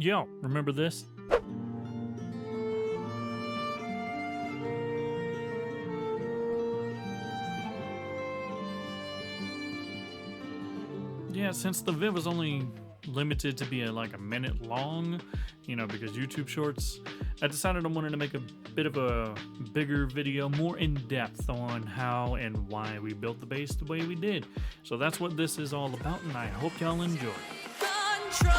Yo, remember this? Yeah, since the vid was only limited to be like a minute long, because YouTube Shorts, I decided I wanted to make a bit of a bigger video, more in depth on how and why we built the base the way we did. So that's what this is all about, and I hope y'all enjoy. Control.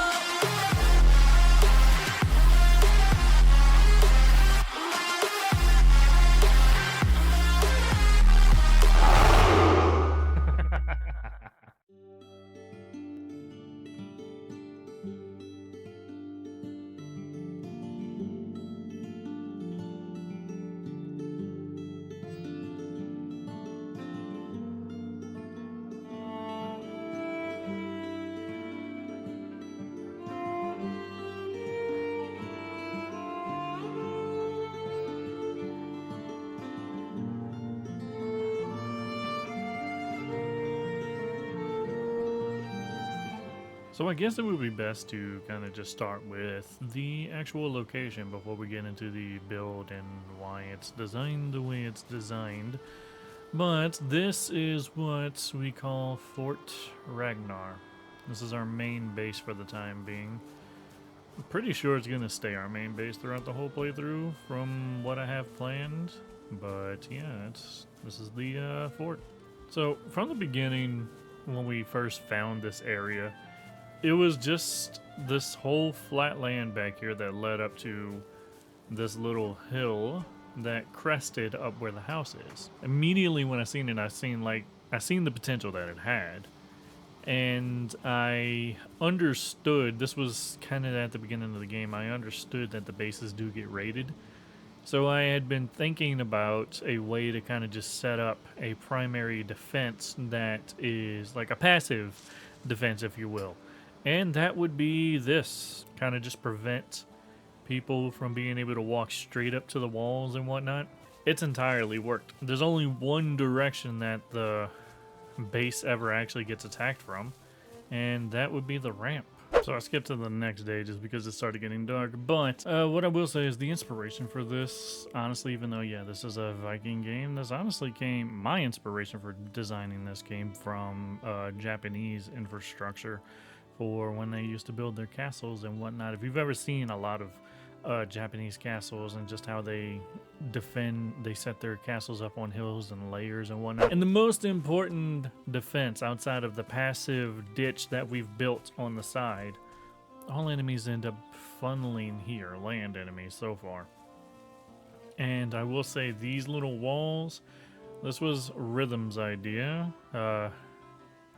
So I guess it would be best to kind of just start with the actual location before we get into the build and why it's designed the way it's designed. But this is what we call Fort Ragnar. This is our main base for the time being. I'm pretty sure it's going to stay our main base throughout the whole playthrough from what I have planned. But yeah, this is the fort. So from the beginning, when we first found this area, it was just this whole flat land back here that led up to this little hill that crested up where the house is. Immediately when I seen it, I seen the potential that it had. And I understood, this was kind of at the beginning of the game, I understood that the bases do get raided. So I had been thinking about a way to kind of just set up a primary defense that is like a passive defense, if you will. And that would be this, kind of just prevent people from being able to walk straight up to the walls and whatnot. It's entirely worked. There's only one direction that the base ever actually gets attacked from, and that would be the ramp. So I skipped to the next day just because it started getting dark. But what I will say is the inspiration for this, honestly, even though, yeah, this is a Viking game, this honestly came, my inspiration for designing this came from Japanese infrastructure for when they used to build their castles and whatnot. If you've ever seen a lot of Japanese castles and just how they set their castles up on hills and layers and whatnot. And the most important defense outside of the passive ditch that we've built on the side, all enemies end up funneling here, land enemies so far. And I will say these little walls, this was Rhythm's idea.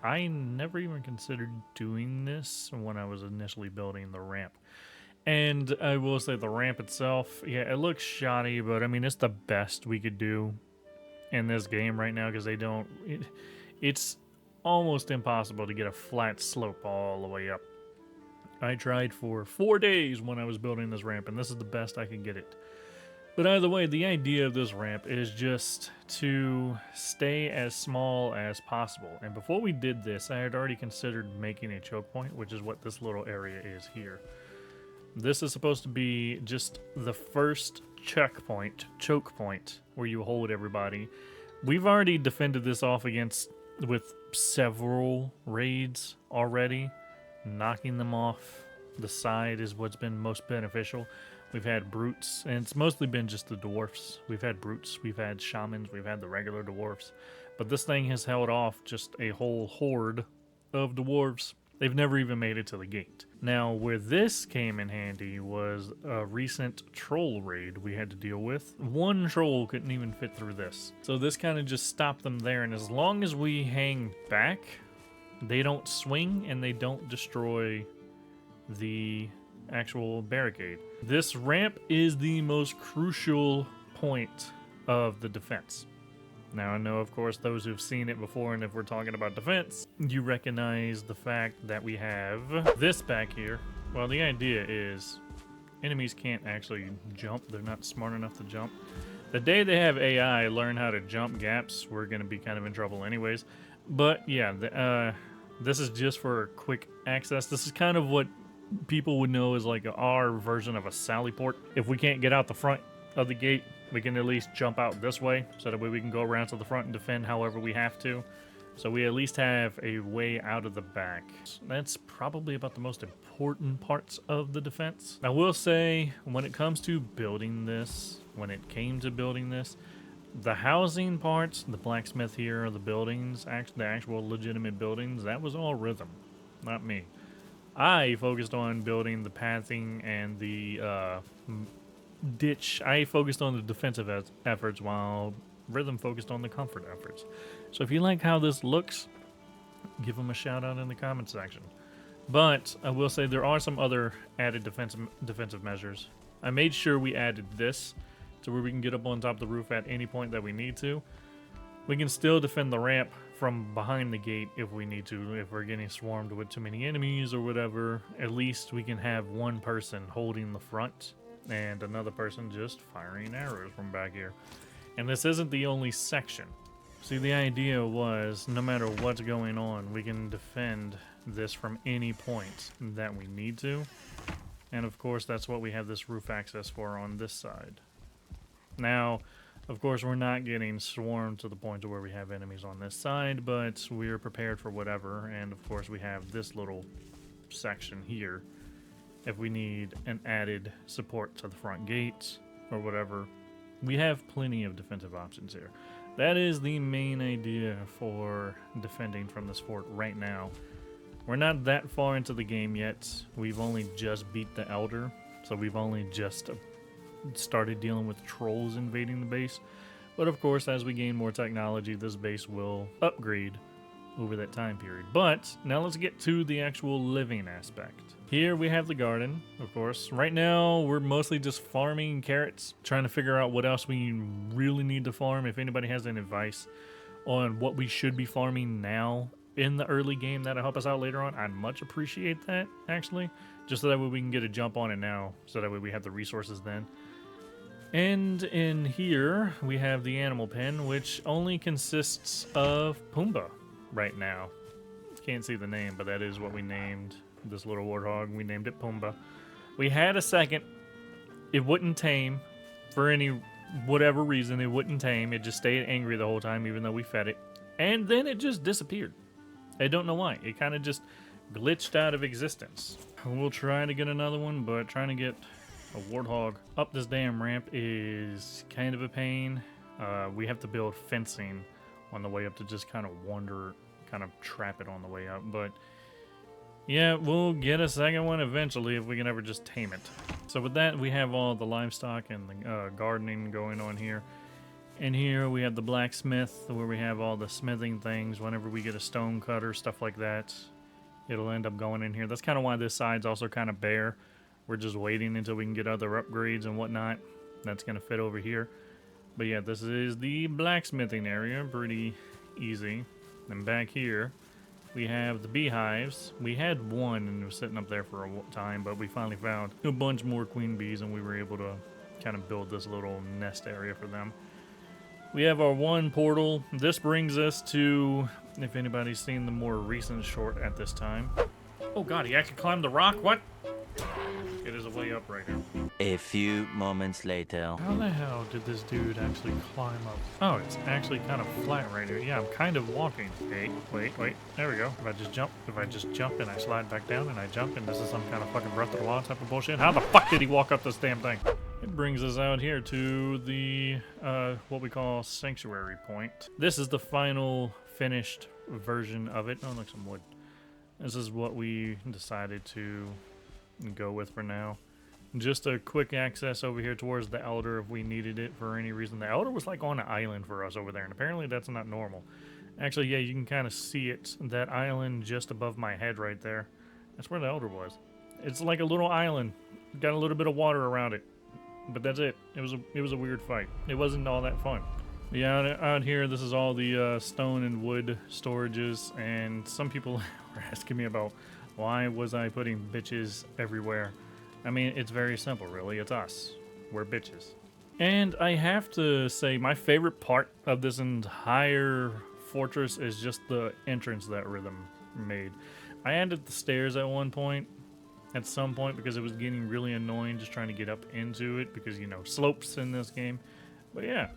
I never even considered doing this when I was initially building the ramp. And I will say the ramp itself, yeah, it looks shoddy, but I mean, it's the best we could do in this game right now because it's almost impossible to get a flat slope all the way up. I tried for 4 days when I was building this ramp, and this is the best I could get it. But either way, the idea of this ramp is just to stay as small as possible. And before we did this, I had already considered making a choke point, which is what this little area is here. This is supposed to be just the first choke point, where you hold everybody. We've already defended this off with several raids already. Knocking them off the side is what's been most beneficial. We've had brutes, and it's mostly been just the dwarfs. We've had brutes, we've had shamans, we've had the regular dwarfs. But this thing has held off just a whole horde of dwarves. They've never even made it to the gate. Now, where this came in handy was a recent troll raid we had to deal with. One troll couldn't even fit through this. So this kind of just stopped them there, and as long as we hang back, they don't swing and they don't destroy the actual barricade. This ramp is the most crucial point of the defense. Now, I know, of course, those who've seen it before, and if we're talking about defense, you recognize the fact that we have this back here. Well, the idea is enemies can't actually jump. They're not smart enough to jump. The day they have AI learn how to jump gaps, we're going to be kind of in trouble anyways. But, yeah, this is just for quick access. This is kind of what people would know is like our version of a sally port. If we can't get out the front of the gate, we can at least jump out this way, so that way we can go around to the front and defend however we have to. So we at least have a way out of the back. That's probably about the most important parts of the defense. I will say, when it comes to building this, the housing parts, the blacksmith here, the buildings, the actual legitimate buildings, that was all Rhythm, not me. I focused on building the pathing and the ditch. I focused on the defensive efforts while Rhythm focused on the comfort efforts. So if you like how this looks, give them a shout out in the comment section. But I will say there are some other added defensive measures. I made sure we added this to where we can get up on top of the roof at any point that we need to. We can still defend the ramp from behind the gate if we need to. If we're getting swarmed with too many enemies or whatever, at least we can have one person holding the front and another person just firing arrows from back here. And this isn't the only section. See, the idea was no matter what's going on, we can defend this from any point that we need to. And of course, that's what we have this roof access for on this side. Now, of course, we're not getting swarmed to the point to where we have enemies on this side, but we're prepared for whatever. And of course, we have this little section here if we need an added support to the front gates or whatever. We have plenty of defensive options here. That is the main idea for defending from this fort right now. We're not that far into the game yet. We've only just beat the Elder, so we've only just started dealing with trolls invading the base. But of course, as we gain more technology, this base will upgrade over that time period. But now let's get to the actual living aspect. Here we have the garden, of course. Right now, we're mostly just farming carrots, trying to figure out what else we really need to farm. If anybody has any advice on what we should be farming now in the early game that'll help us out later on, I'd much appreciate that, actually. Just so that way we can get a jump on it now, so that way we have the resources then. And in here, we have the animal pen, which only consists of Pumbaa right now. Can't see the name, but that is what we named this little warthog. We named it Pumbaa. We had a second. It wouldn't tame for any whatever reason. It wouldn't tame. It just stayed angry the whole time, even though we fed it. And then it just disappeared. I don't know why. It kind of just glitched out of existence. We'll try to get another one, but trying to get a warthog up this damn ramp is kind of a pain. We have to build fencing on the way up to just kind of trap it on the way up. But yeah, we'll get a second one eventually if we can ever just tame it. So with that, we have all the livestock and the gardening going on here. And here we have the blacksmith, where we have all the smithing things. Whenever we get a stone cutter, stuff like that, it'll end up going in here. That's kind of why this side's also kind of bare. We're just waiting until we can get other upgrades and whatnot. That's going to fit over here. But yeah, this is the blacksmithing area. Pretty easy. And back here, we have the beehives. We had one and it was sitting up there for a time, but we finally found a bunch more queen bees and we were able to kind of build this little nest area for them. We have our one portal. This brings us to, if anybody's seen the more recent short at this time. Oh god, he actually climbed the rock? What? It is a way up right here. A few moments later. How the hell did this dude actually climb up? Oh, it's actually kind of flat right here. Yeah, I'm kind of walking. Hey, wait. There we go. If I just jump and I slide back down and I jump and this is some kind of fucking Breath of the Wild type of bullshit. How the fuck did he walk up this damn thing? It brings us out here to the, what we call sanctuary point. This is the final finished version of it. Oh, look, some wood. This is what we decided to go with for now. Just a quick access over here towards the Elder if we needed it for any reason. The Elder was like on an island for us over there, and apparently that's not normal. Actually, yeah, you can kind of see it. That island just above my head right there. That's where the Elder was. It's like a little island. Got a little bit of water around it. But that's it. It was a weird fight. It wasn't all that fun. Yeah, out here, this is all the stone and wood storages, and some people were asking me about why was I putting bitches everywhere. I mean, it's very simple, really. It's us. We're bitches. And I have to say, my favorite part of this entire fortress is just the entrance that Rhythm made. I added the stairs at one point, at some point because it was getting really annoying just trying to get up into it because, you know, slopes in this game. But yeah,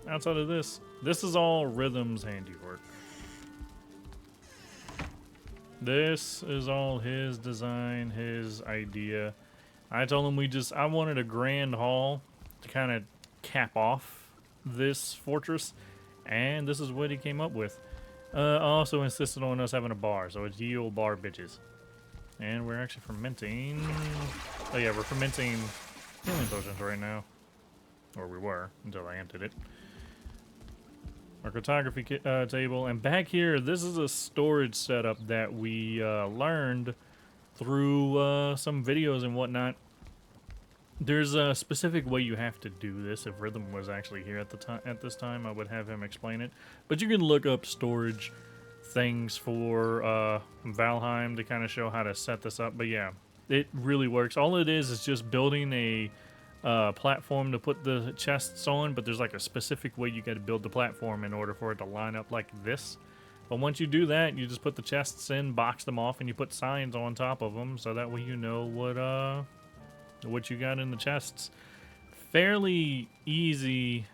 outside of this is all Rhythm's handiwork. This is all his design, his idea. I told him I wanted a grand hall to kind of cap off this fortress, and this is what he came up with. I also insisted on us having a bar, so it's ye old bar bitches. And we're actually fermenting. Oh yeah, we're fermenting healing potions right now. Or we were, until I emptied it. Our cartography table. And back here, this is a storage setup that we learned through some videos and whatnot. There's a specific way you have to do this. If Rhythm was actually here at this time, I would have him explain it. But you can look up storage things for Valheim to kind of show how to set this up. But yeah, it really works. All it is just building a platform to put the chests on, but there's like a specific way you got to build the platform in order for it to line up like this. But once you do that, you just put the chests in, box them off, and you put signs on top of them, so that way you know what you got in the chests. Fairly easy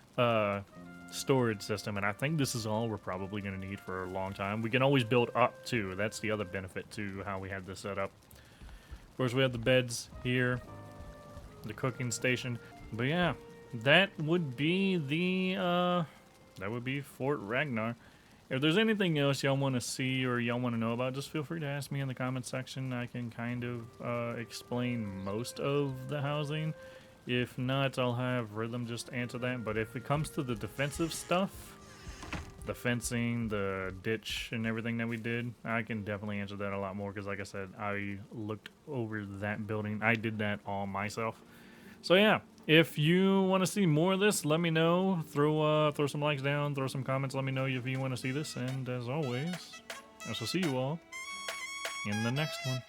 storage system, and I think this is all we're probably going to need for a long time. We can always build up too. That's the other benefit to how we had this set up. Of course, we have the beds here, the cooking station. But yeah, that would be Fort Ragnar. If there's anything else y'all want to see or y'all want to know about, just feel free to ask me in the comment section. I can kind of explain most of the housing. If not, I'll have Rhythm just answer that. But if it comes to the defensive stuff, the fencing, the ditch, and everything that we did, I can definitely answer that a lot more because, like I said, I looked over that building. I did that all myself. So yeah, if you want to see more of this, let me know. Throw some likes down, throw some comments. Let me know if you want to see this. And as always, I shall see you all in the next one.